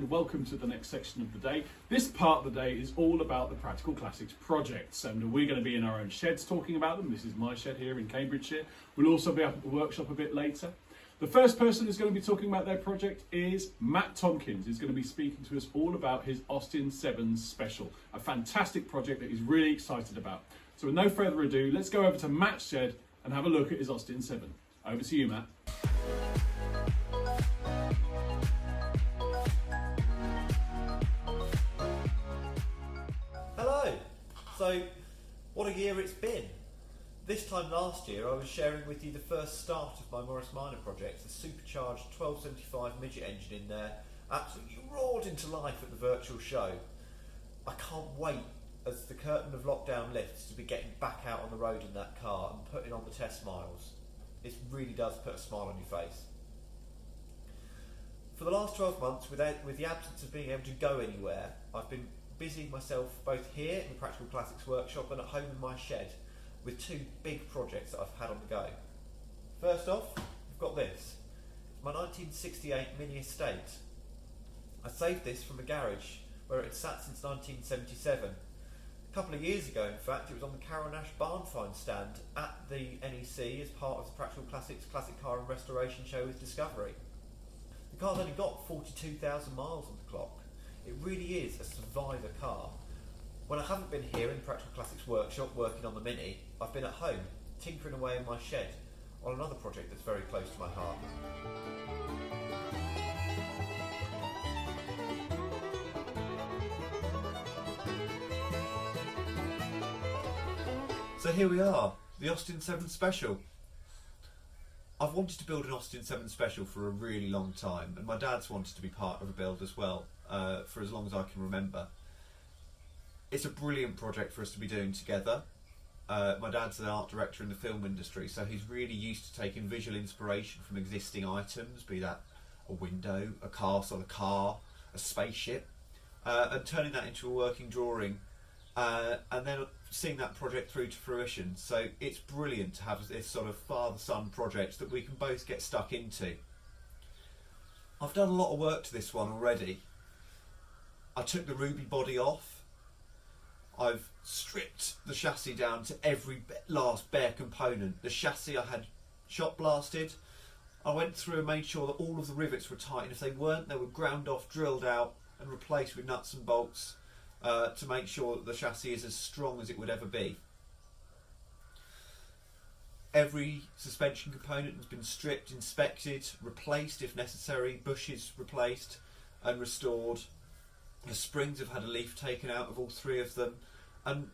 and welcome to the next section of the day. This part of the day is all about the Practical Classics projects, and we're going to be in our own sheds talking about them. This is my shed here in Cambridgeshire. We'll also be up at the workshop a bit later. The first person who's going to be talking about their project is Matt Tompkins. He's going to be speaking to us all about his Austin 7 Special, a fantastic project that he's really excited about. So with no further ado, let's go over to Matt's shed and have a look at his Austin 7. Over to you, Matt. Hello! So, what a year it's been. This time last year I was sharing with you the first start of my Morris Marina project, the supercharged 1275 midget engine in there, absolutely roared into life at the virtual show. I can't wait as the curtain of lockdown lifts to be getting back out on the road in that car and putting on the test miles. It really does put a smile on your face. For the last 12 months, with the absence of being able to go anywhere, I've been busying myself both here in the Practical Classics workshop and at home in my shed with two big projects that I've had on the go. First off, I've got this. It's my 1968 Mini Estate. I saved this from a garage where it had sat since 1977. A couple of years ago, in fact, it was on the Carroll Nash barn find stand at the NEC as part of the Practical Classics Classic Car and Restoration Show with Discovery. The car's only got 42,000 miles on the clock. It really is a survivor car. When I haven't been here in the Practical Classics workshop working on the Mini, I've been at home, tinkering away in my shed on another project that's very close to my heart. So here we are, the Austin 7 Special. I've wanted to build an Austin 7 Special for a really long time, and my dad's wanted to be part of a build as well, for as long as I can remember. It's a brilliant project for us to be doing together. My dad's an art director in the film industry, so he's really used to taking visual inspiration from existing items, be that a window, a castle, a car, a spaceship, and turning that into a working drawing, and then seeing that project through to fruition. So it's brilliant to have this sort of father-son project that we can both get stuck into. I've done a lot of work to this one already. I took the ruby body off. I've stripped the chassis down to every last bare component. The chassis I had shot blasted. I went through and made sure that all of the rivets were tight, and if they weren't, they were ground off, drilled out and replaced with nuts and bolts to make sure that the chassis is as strong as it would ever be. Every suspension component has been stripped, inspected, replaced if necessary, bushes replaced and restored. The springs have had a leaf taken out of all three of them, and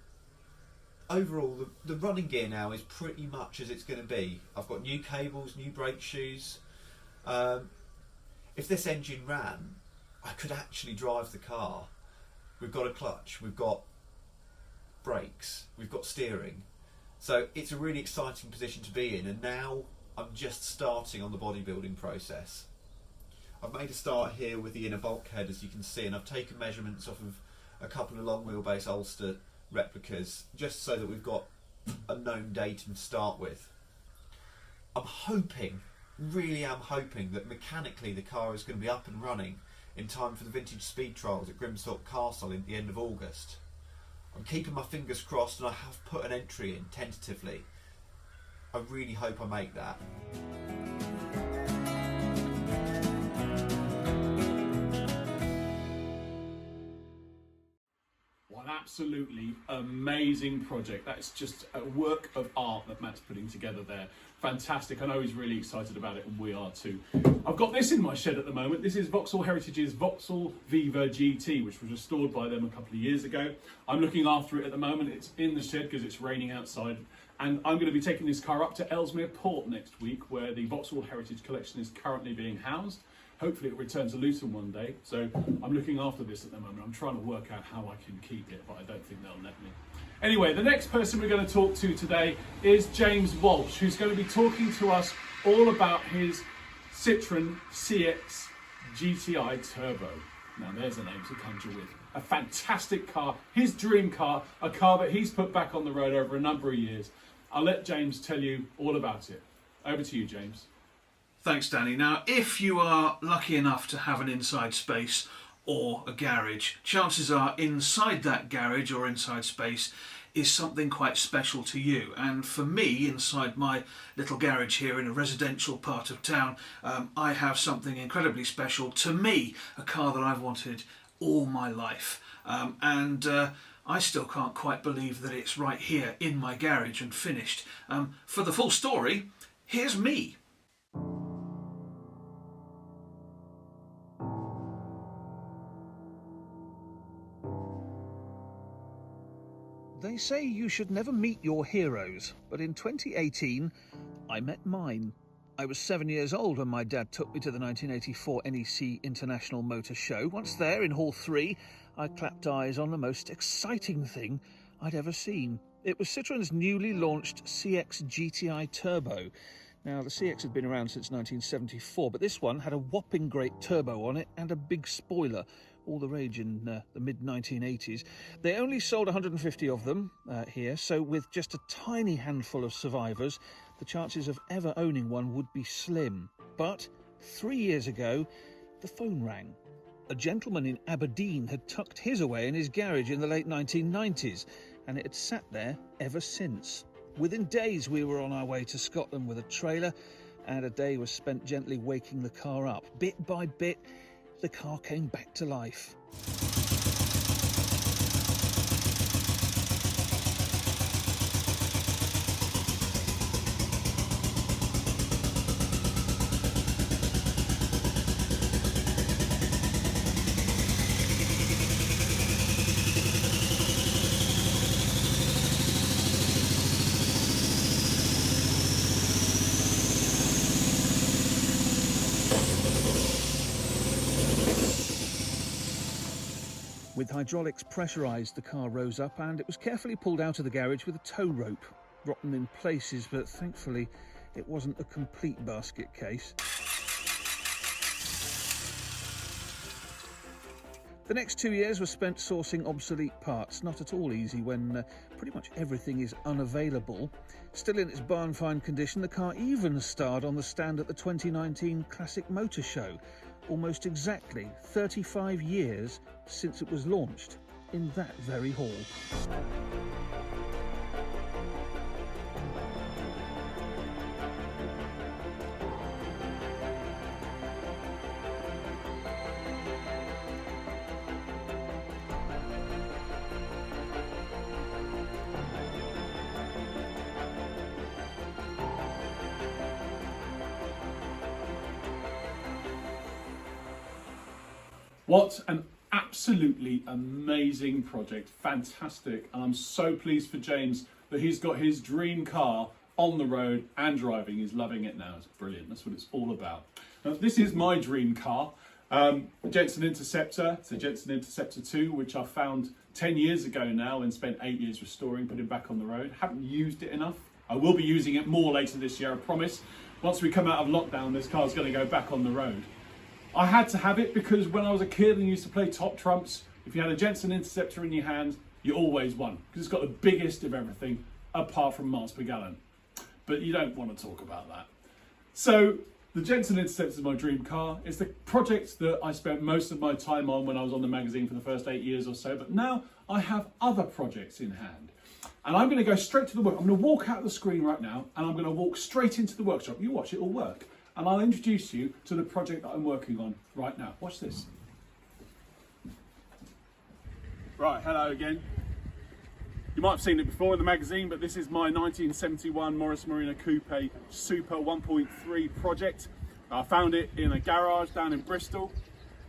overall the running gear now is pretty much as it's going to be. I've got new cables, new brake shoes. If this engine ran, I could actually drive the car. We've got a clutch, we've got brakes, we've got steering. So it's a really exciting position to be in, and now I'm just starting on the bodybuilding process. I've made a start here with the inner bulkhead, as you can see, and I've taken measurements off of a couple of long wheelbase Ulster replicas just so that we've got a known datum to start with. I'm hoping, really am hoping, that mechanically the car is going to be up and running in time for the vintage speed trials at Grimsthorpe Castle at the end of August. I'm keeping my fingers crossed, and I have put an entry in tentatively. I really hope I make that. What an absolutely amazing project. That's just a work of art that Matt's putting together there. Fantastic. I know he's really excited about it, and we are too. I've got this in my shed at the moment. This is Vauxhall Heritage's Vauxhall Viva GT, which was restored by them a couple of years ago. I'm looking after it at the moment. It's in the shed because it's raining outside, and I'm going to be taking this car up to Ellesmere Port next week, where the Vauxhall Heritage Collection is currently being housed. Hopefully it returns to Luton one day, so I'm looking after this at the moment. I'm trying to work out how I can keep it, but I don't think they'll let me. Anyway, the next person we're going to talk to today is James Walsh, who's going to be talking to us all about his Citroën CX GTI Turbo. Now there's a name to conjure with. A fantastic car, his dream car, a car that he's put back on the road over a number of years. I'll let James tell you all about it. Over to you, James. Thanks, Danny. Now, if you are lucky enough to have an inside space or a garage, chances are inside that garage or inside space is something quite special to you. And for me, inside my little garage here in a residential part of town, I have something incredibly special to me, a car that I've wanted all my life. I still can't quite believe that it's right here in my garage and finished. For the full story, here's me. They say you should never meet your heroes, but in 2018, I met mine. I was 7 years old when my dad took me to the 1984 NEC International Motor Show. Once there, in Hall 3, I clapped eyes on the most exciting thing I'd ever seen. It was Citroën's newly launched CX GTI Turbo. Now, the CX had been around since 1974, but this one had a whopping great turbo on it and a big spoiler. All the rage in the mid-1980s. They only sold 150 of them here, so with just a tiny handful of survivors, the chances of ever owning one would be slim. But 3 years ago, the phone rang. A gentleman in Aberdeen had tucked his away in his garage in the late 1990s, and it had sat there ever since. Within days, we were on our way to Scotland with a trailer, and a day was spent gently waking the car up. Bit by bit, the car came back to life. With hydraulics pressurised, the car rose up and it was carefully pulled out of the garage with a tow rope. Rotten in places, but thankfully it wasn't a complete basket case. The next 2 years were spent sourcing obsolete parts, not at all easy when pretty much everything is unavailable. Still in its barn-find condition, the car even starred on the stand at the 2019 Classic Motor Show, almost exactly 35 years since it was launched in that very hall. What an absolutely amazing project, fantastic, and I'm so pleased for James that he's got his dream car on the road and driving. He's loving it now. It's brilliant. That's what it's all about. Now, this is my dream car, a Jensen Interceptor. It's a Jensen Interceptor 2, which I found 10 years ago now and spent 8 years restoring, putting back on the road. Haven't used it enough. I will be using it more later this year, I promise. Once we come out of lockdown, this car's going to go back on the road. I had to have it because when I was a kid and used to play top trumps, if you had a Jensen Interceptor in your hand, you always won. Because it's got the biggest of everything, apart from miles per gallon. But you don't want to talk about that. So, the Jensen Interceptor is my dream car. It's the project that I spent most of my time on when I was on the magazine for the first 8 years or so. But now I have other projects in hand. And I'm going to go straight to the work. I'm going to walk out the screen right now and I'm going to walk straight into the workshop. You watch, it will work. And I'll introduce you to the project that I'm working on right now. Watch this. Right, hello again. You might have seen it before in the magazine, but this is my 1971 Morris Marina Coupe Super 1.3 project. I found it in a garage down in Bristol.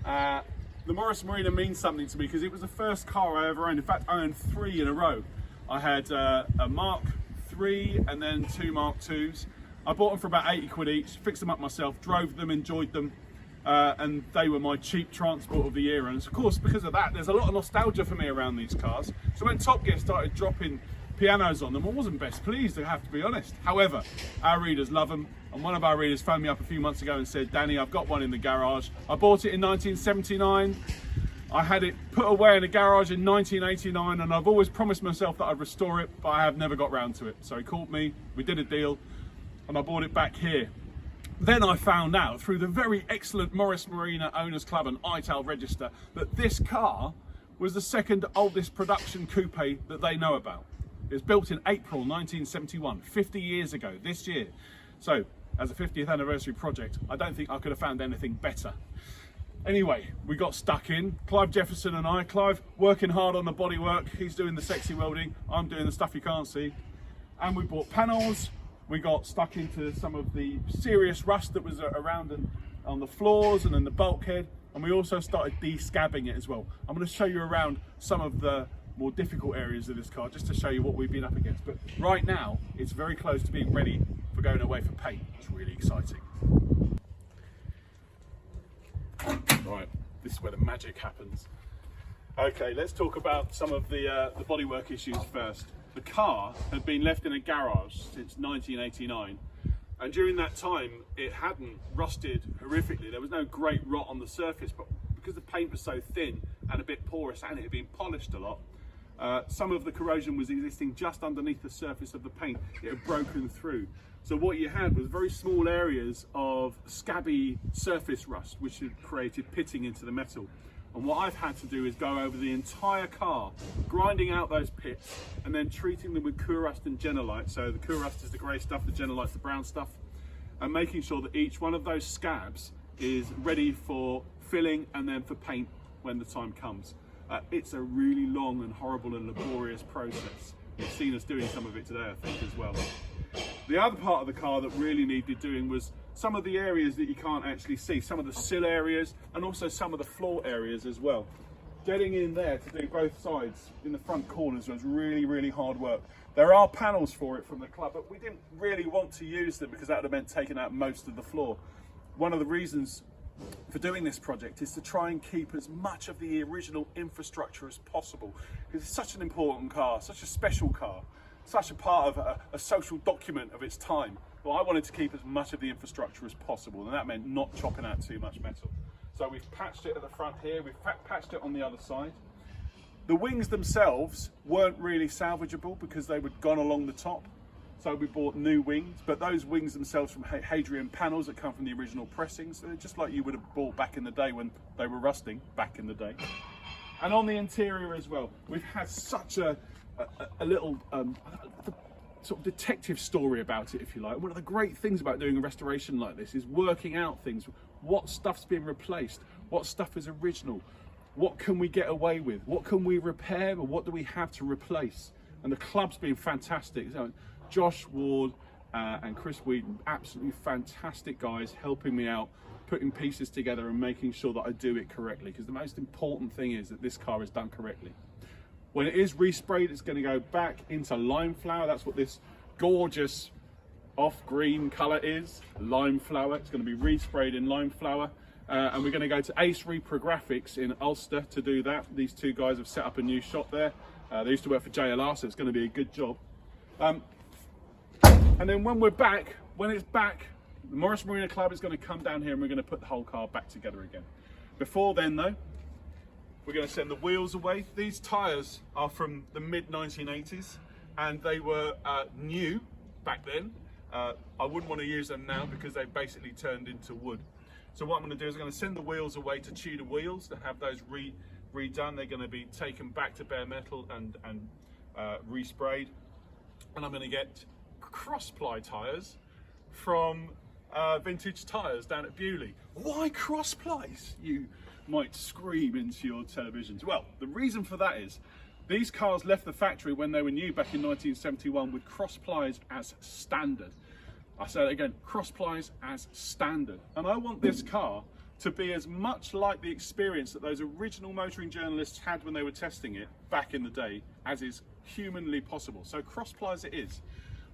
The Morris Marina means something to me because it was the first car I ever owned. In fact, I owned 3 in a row. I had a Mark III and then 2 Mark IIs. I bought them for about 80 quid each, fixed them up myself, drove them, enjoyed them, and they were my cheap transport of the era. And of course, because of that, there's a lot of nostalgia for me around these cars. So when Top Gear started dropping pianos on them, I wasn't best pleased, I have to be honest. However, our readers love them, and one of our readers phoned me up a few months ago and said, Danny, I've got one in the garage. I bought it in 1979. I had it put away in a garage in 1989, and I've always promised myself that I'd restore it, but I have never got round to it. So he called me, we did a deal, and I bought it back here. then I found out through the very excellent Morris Marina Owners Club and Ital register that this car was the second oldest production coupe that they know about. It was built in April 1971, 50 years ago, this year. So, as a 50th anniversary project, I don't think I could have found anything better. Anyway, we got stuck in. Clive Jefferson and I, Clive working hard on the bodywork, he's doing the sexy welding, I'm doing the stuff you can't see. And we bought panels, we got stuck into some of the serious rust that was around and on the floors and in the bulkhead, and we also started de-scabbing it as well. I'm going to show you around some of the more difficult areas of this car just to show you what we've been up against. But right now, it's very close to being ready for going away for paint. It's really exciting. Right, this is where the magic happens. Okay, let's talk about some of the bodywork issues first. The car had been left in a garage since 1989, and during that time it hadn't rusted horrifically. There was no great rot on the surface, but because the paint was so thin and a bit porous and it had been polished a lot, some of the corrosion was existing just underneath the surface of the paint. It had broken through. So what you had was very small areas of scabby surface rust, which had created pitting into the metal. And what I've had to do is go over the entire car, grinding out those pits and then treating them with Kurust and Genolite. So the Kurust is the grey stuff, the Genolite's the brown stuff, and making sure that each one of those scabs is ready for filling and then for paint when the time comes. It's a really long and horrible and laborious process. You've seen us doing some of it today, I think, as well. The other part of the car that really needed doing was some of the areas that you can't actually see, some of the sill areas and also some of the floor areas as well. Getting in there to do both sides in the front corners was really, really hard work. There are panels for it from the club, but we didn't really want to use them because that would have meant taking out most of the floor. One of the reasons for doing this project is to try and keep as much of the original infrastructure as possible, because it's such an important car, such a special car, such a part of a social document of its time. Well, I wanted to keep as much of the infrastructure as possible, and that meant not chopping out too much metal. So we've patched it at the front here, we've patched it on the other side. The wings themselves weren't really salvageable because they were gone along the top. So we bought new wings, but those wings themselves from Hadrian panels that come from the original pressings, they're just like you would have bought back in the day when they were rusting, back in the day. And on the interior as well, we've had such a little sort of detective story about it, if you like. One of the great things about doing a restoration like this is working out things. What stuff's been replaced? What stuff is original? What can we get away with? What can we repair, or what do we have to replace? And the club's been fantastic. So Josh Ward and Chris Wheaton, absolutely fantastic guys, helping me out, putting pieces together and making sure that I do it correctly, because the most important thing is that this car is done correctly. When it is resprayed, it's going to go back into lime flower. That's what this gorgeous off-green colour is, lime flower. It's going to be resprayed in lime flower. And we're going to go to Ace Reprographics in Ulster to do that. These two guys have set up a new shop there. They used to work for JLR, so it's going to be a good job. And then when we're back, when it's back, the Morris Marina Club is going to come down here and we're going to put the whole car back together again. Before then though, we're going to send the wheels away. These tyres are from the mid-1980s and they were new back then. I wouldn't want to use them now because they basically turned into wood. So what I'm going to do is I'm going to send the wheels away to Tudor Wheels to have those redone. They're going to be taken back to bare metal and resprayed. And I'm going to get cross-ply tyres from Vintage Tyres down at Bewley. Why cross-plies? You might scream into your televisions. Well, the reason for that is these cars left the factory when they were new back in 1971 with cross-plies as standard. I say it again, cross-plies as standard. And I want this car to be as much like the experience that those original motoring journalists had when they were testing it back in the day as is humanly possible. So cross-plies it is.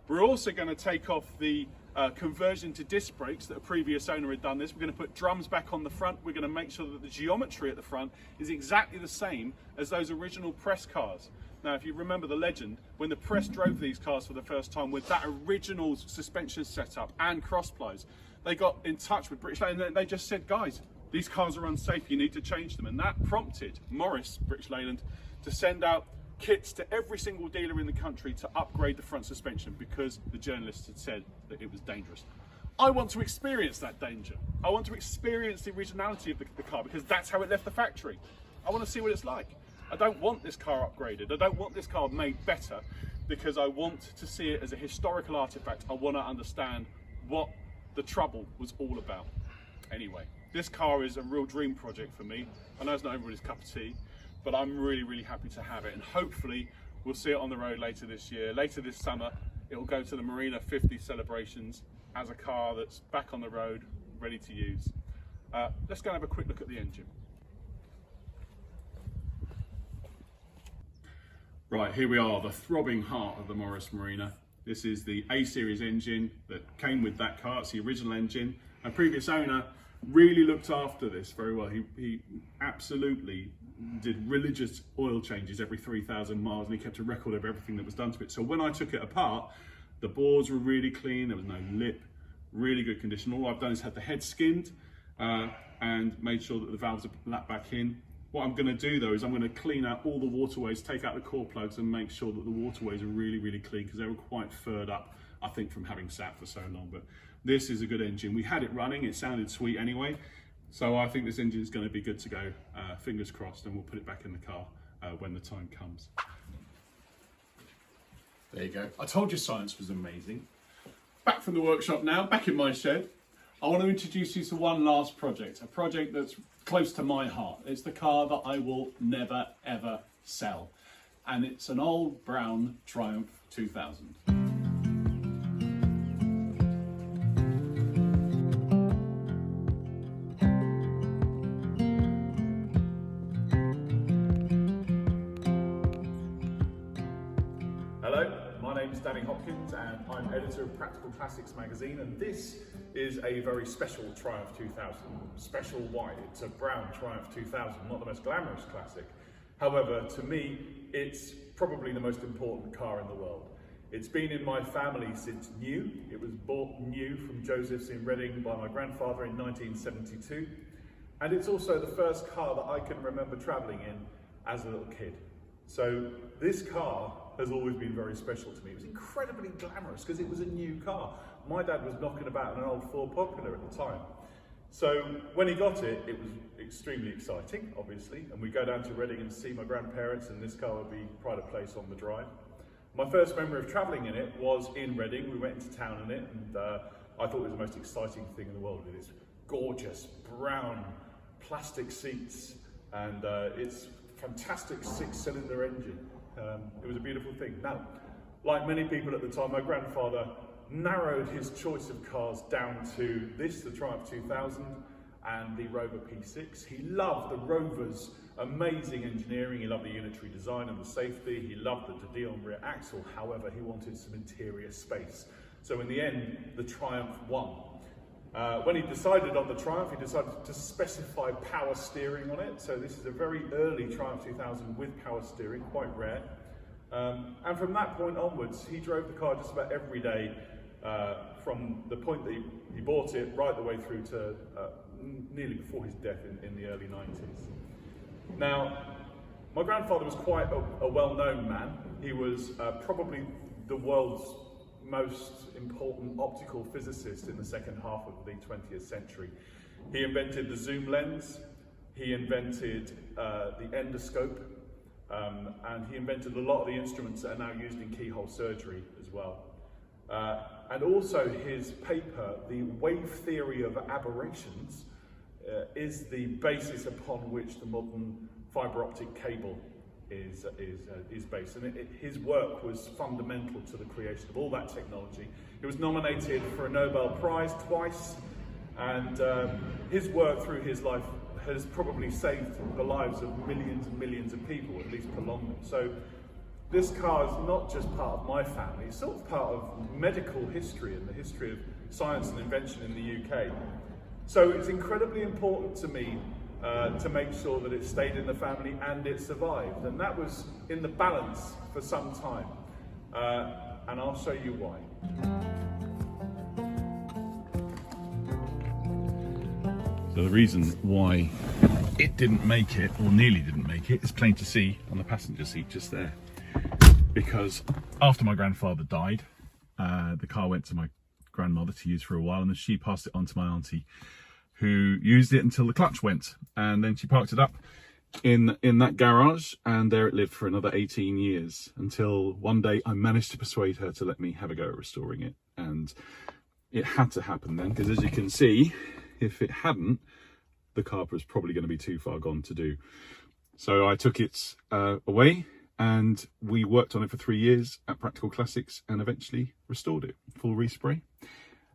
We're also going to take off the conversion to disc brakes that a previous owner had done this. We're going to put drums back on the front. We're going to make sure that the geometry at the front is exactly the same as those original press cars. Now, if you remember the legend, when the press drove these cars for the first time with that original suspension setup and cross-plies, they got in touch with British Leyland and they just said, guys, these cars are unsafe, you need to change them. And that prompted Morris, British Leyland, to send out kits to every single dealer in the country to upgrade the front suspension because the journalists had said that it was dangerous. I want to experience that danger. I want to experience the originality of the car, because that's how it left the factory. I want to see what it's like. I don't want this car upgraded. I don't want this car made better, because I want to see it as a historical artifact. I want to understand what the trouble was all about. Anyway, this car is a real dream project for me. I know it's not everybody's cup of tea, but I'm really, really happy to have it. And hopefully we'll see it on the road later this year. Later this summer, it will go to the Marina 50 celebrations as a car that's back on the road, ready to use. Let's go and have a quick look at the engine. Right, here we are, the throbbing heart of the Morris Marina. This is the A-Series engine that came with that car. It's the original engine. A previous owner really looked after this very well. He absolutely did religious oil changes every 3,000 miles, and he kept a record of everything that was done to it. So when I took it apart, the boards were really clean, there was no lip, really good condition. All I've done is had the head skinned and made sure that the valves are lapped back in. What I'm going to do though is I'm going to clean out all the waterways, take out the core plugs, and make sure that the waterways are really, really clean, because they were quite furred up, I think, from having sat for so long. But this is a good engine. We had it running, it sounded sweet anyway, so I think this engine is going to be good to go. Fingers crossed, and we'll put it back in the car when the time comes. There you go. I told you science was amazing. Back from the workshop now, back in my shed. I want to introduce you to one last project, a project that's close to my heart. It's the car that I will never ever sell, and it's an old brown Triumph 2000. Hello, my name is Hopkins, and I'm editor of Practical Classics magazine, and this is a very special Triumph 2000. Special why? It's a brown Triumph 2000, not the most glamorous classic. However, to me, it's probably the most important car in the world. It's been in my family since new. It was bought new from Joseph's in Reading by my grandfather in 1972. And it's also the first car that I can remember travelling in as a little kid. So this car has always been very special to me. It was incredibly glamorous because it was a new car. My dad was knocking about in an old Ford Popular at the time. So when he got it, it was extremely exciting, obviously, and we go down to Reading and see my grandparents, and this car would be pride of place on the drive. My first memory of travelling in it was in Reading. We went into town in it, and I thought it was the most exciting thing in the world. It is gorgeous, brown, plastic seats, and it's fantastic 6-cylinder engine. It was a beautiful thing. Now, like many people at the time, my grandfather narrowed his choice of cars down to this, the Triumph 2000, and the Rover P6. He loved the Rover's amazing engineering. He loved the unitary design and the safety. He loved the de Dion rear axle. However, he wanted some interior space. So in the end, the Triumph won. When he decided on the Triumph, he decided to specify power steering on it. So this is a very early Triumph 2000 with power steering, quite rare. And from that point onwards, he drove the car just about every day, from the point that he bought it right the way through to nearly before his death in the early 90s. Now, my grandfather was quite a well-known man. He was probably the world's most important optical physicist in the second half of the 20th century. He invented the zoom lens, he invented the endoscope, and he invented a lot of the instruments that are now used in keyhole surgery as well. And also his paper, The Wave Theory of Aberrations, is the basis upon which the modern fibre optic cable is based. And his work was fundamental to the creation of all that technology. He was nominated for a Nobel Prize twice, and his work through his life has probably saved the lives of millions and millions of people, at least prolonged them. So this car is not just part of my family, it's sort of part of medical history and the history of science and invention in the UK. So it's incredibly important to me to make sure that it stayed in the family and it survived. And that was in the balance for some time. And I'll show you why. So the reason why it didn't make it, or nearly didn't make it, is plain to see on the passenger seat just there. Because after my grandfather died, the car went to my grandmother to use for a while, and then she passed it on to my auntie, who used it until the clutch went, and then she parked it up in that garage, and there it lived for another 18 years until one day I managed to persuade her to let me have a go at restoring it. And it had to happen then, because as you can see, if it hadn't, the car was probably going to be too far gone to do. So I took it away, and we worked on it for 3 years at Practical Classics and eventually restored it, full respray.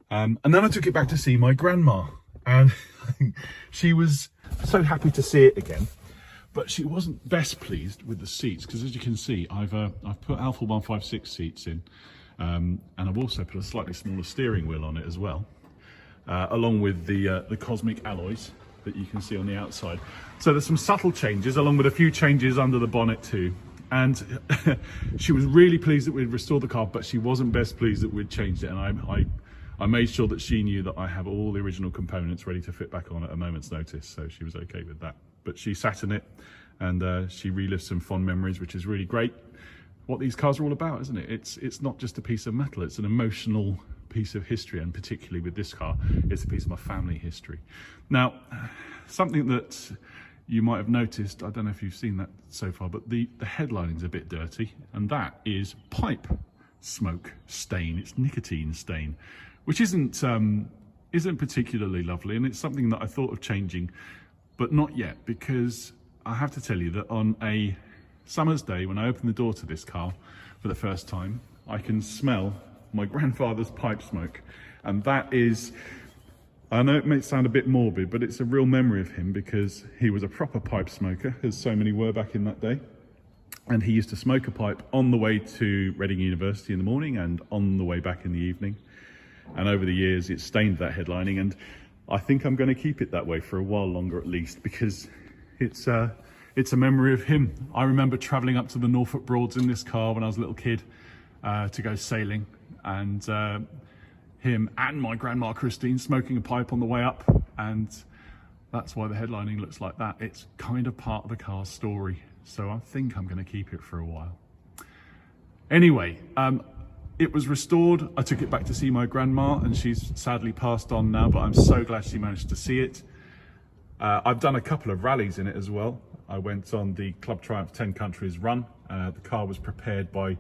And then I took it back to see my grandma, and she was so happy to see it again, but she wasn't best pleased with the seats, because as you can see, I've put Alpha 156 seats in, and I've also put a slightly smaller steering wheel on it as well, along with the Cosmic alloys that you can see on the outside. So there's some subtle changes, along with a few changes under the bonnet too. And she was really pleased that we'd restored the car, but she wasn't best pleased that we'd changed it. And I made sure that she knew that I have all the original components ready to fit back on at a moment's notice, so she was okay with that. But she sat in it, and she relived some fond memories, which is really great. What these cars are all about, isn't it? It's not just a piece of metal, it's an emotional piece of history, and particularly with this car, it's a piece of my family history. Now, something that you might have noticed, I don't know if you've seen that so far, but the headlining's a bit dirty, and that is pipe smoke stain. It's nicotine stain, which isn't particularly lovely, and it's something that I thought of changing, but not yet, because I have to tell you that on a summer's day, when I open the door to this car for the first time, I can smell my grandfather's pipe smoke, and that is, I know it may sound a bit morbid, but it's a real memory of him, because he was a proper pipe smoker, as so many were back in that day. And he used to smoke a pipe on the way to Reading University in the morning and on the way back in the evening. And over the years, it stained that headlining, and I think I'm going to keep it that way for a while longer at least, because it's a memory of him. I remember travelling up to the Norfolk Broads in this car when I was a little kid to go sailing, and him and my grandma Christine smoking a pipe on the way up, and that's why the headlining looks like that. It's kind of part of the car's story, so I think I'm going to keep it for a while. Anyway, it was restored. I took it back to see my grandma, and she's sadly passed on now, but I'm so glad she managed to see it. I've done a couple of rallies in it as well. I went on the Club Triumph 10 Countries run. The car was prepared by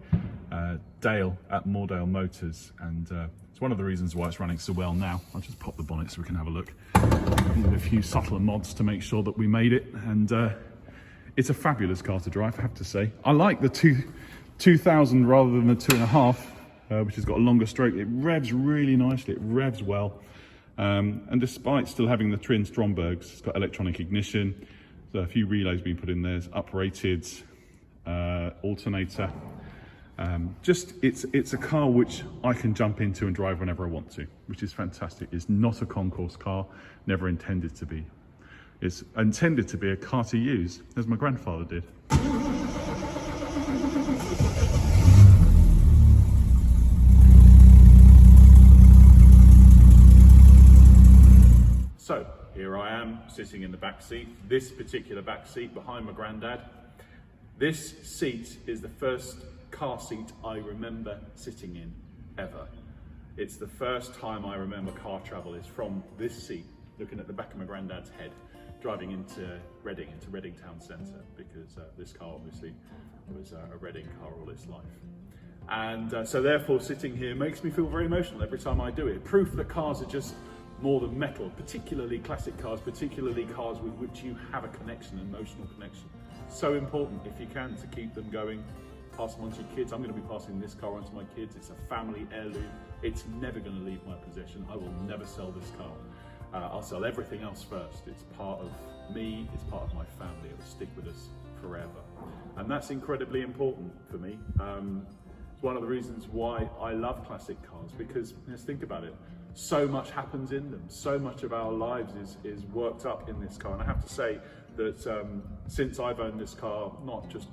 Dale at Moordale Motors, and it's one of the reasons why it's running so well now. I'll just pop the bonnet so we can have a look. A few subtler mods to make sure that we made it, and it's a fabulous car to drive, I have to say. I like the 2000 rather than the 2.5, which has got a longer stroke. It revs really nicely, it revs well. And despite still having the twin Strombergs, it's got electronic ignition. There's a few relays being put in there, it's uprated, alternator. It's a car which I can jump into and drive whenever I want to, which is fantastic. It's not a concourse car, never intended to be. It's intended to be a car to use, as my grandfather did. So here I am sitting in the back seat, this particular back seat behind my granddad. This seat is the first car seat I remember sitting in ever. It's the first time I remember car travel is from this seat, looking at the back of my granddad's head, driving into Reading Town Centre, because this car obviously was a Reading car all its life. And so therefore sitting here makes me feel very emotional every time I do it. Proof that cars are just more than metal, particularly classic cars, particularly cars with which you have a connection, an emotional connection. So important, if you can, to keep them going. Pass them on to your kids. I'm going to be passing this car on to my kids. It's a family heirloom. It's never going to leave my possession. I will never sell this car. I'll sell everything else first. It's part of me, it's part of my family. It will stick with us forever. And that's incredibly important for me. It's one of the reasons why I love classic cars, because let's think about it. So much happens in them. So much of our lives is worked up in this car. And I have to say that since I've owned this car, not just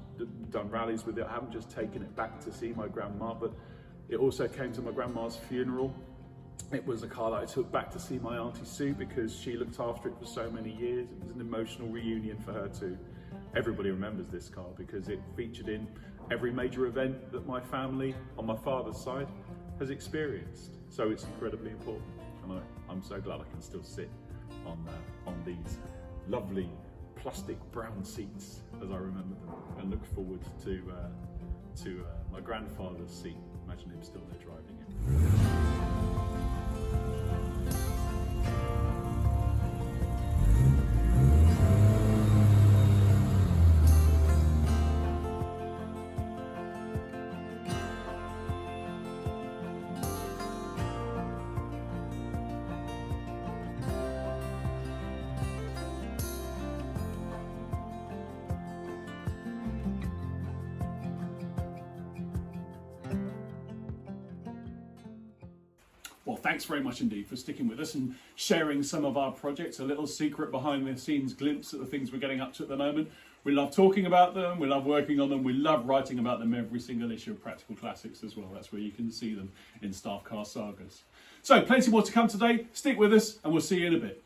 done rallies with it, I haven't just taken it back to see my grandma, but it also came to my grandma's funeral. It was a car that I took back to see my Auntie Sue, because she looked after it for so many years. It was an emotional reunion for her too. Everybody remembers this car because it featured in every major event that my family on my father's side has experienced. So it's incredibly important, and I'm so glad I can still sit on these lovely plastic brown seats as I remember them, and look forward to my grandfather's seat. Imagine him still there driving it. Well, thanks very much indeed for sticking with us and sharing some of our projects, a little secret behind the scenes glimpse at the things we're getting up to at the moment. We love talking about them, we love working on them, we love writing about them every single issue of Practical Classics as well. That's where you can see them in Staff Car Sagas. So, plenty more to come today. Stick with us and we'll see you in a bit.